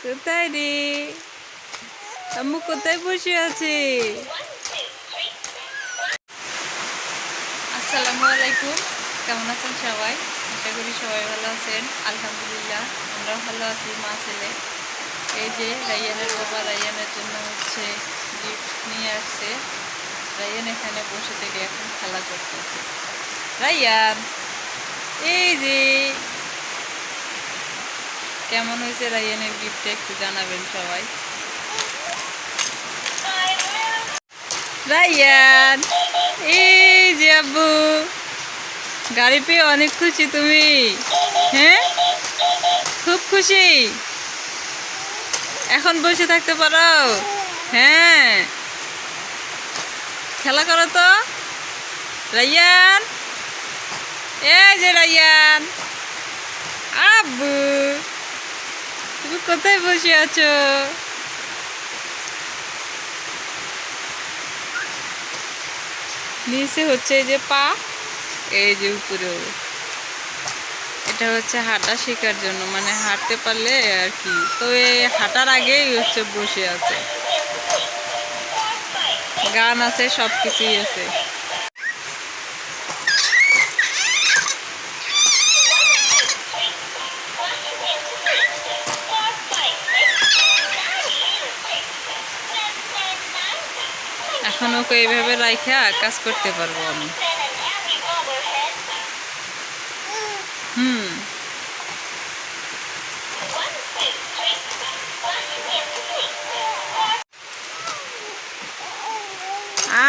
কোথায় রে? আম্মু কোথায় বসে আছে? আসসালামু আলাইকুম। কেমন আছেন সবাই? আশা করি সবাই ভালো আছেন। আলহামদুলিল্লাহ আমরাও ভালো আছি, মা ছেলে। এই যে রাইয়ানের বাবা রাইয়ানের জন্য গিফট নিয়ে আসছে। রাইয়ান এখানে বসে থেকে এখন খেলা করতেছে। রাইয়ান, এই যে কেমন হয়েছে রাইয়ানের গিফটটা একটু জানাবেন সবাই। রাইয়ান, এই যে আব্বু, গাড়ি পেয়ে অনেক খুশি তুমি? হ্যাঁ, খুব খুশি। এখন বসে থাকতে পারো? হ্যাঁ, খেলা করো তো রাইয়ান। এই যে রাইয়ান, আব্বু তুমি কোথায় বসে আছো? নিচে হচ্ছে এই যে পা, এই যে উপরেও। এটা হচ্ছে হাঁটা শেখার জন্য, মানে হাঁটতে পারলে আর কি। তো এই হাঁটার আগেই বসে আছে, গান আছে, সব কিছুই আছে। এখন ওকে এইভাবে রাইখা কাজ করতে পারবো আমি।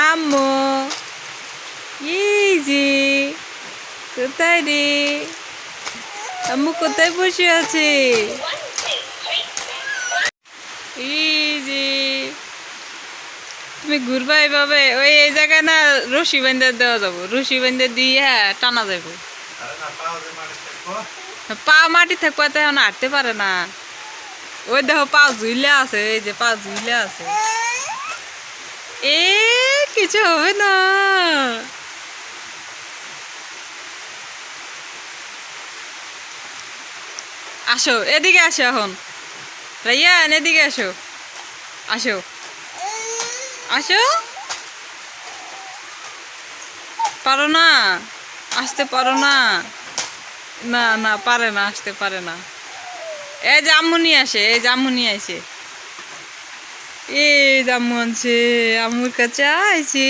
আম্মু, এই যে কোথায় রে? আম্মু কোথায় বসে আছে? এই যে তুমি ঘুরবা এইভাবে, ওই এই জায়গায় না রশি বান্ধা দেওয়া যাবো, রশি বান্ধা দিয়ে টানা যাবো। পা মাটি থাকবো, তো এখন হাঁটতে পারে না। ওই দেখো পা ঝুইলে আছে, এই যে পা ঝুইলে আছে। এ কিছু হবে না। আসো এদিকে, আসো এখন রাইয়ান, এদিকে আসো, আসো আসো। পারো না? আসতে পারো না? না না, পারে না, আসতে পারে না। এই যে আম্মু নিয়ে আসে, এই যে আম্মু নিয়ে আসে, এই যে আম্মু আনছে, আম্মুর কাছে আইছি।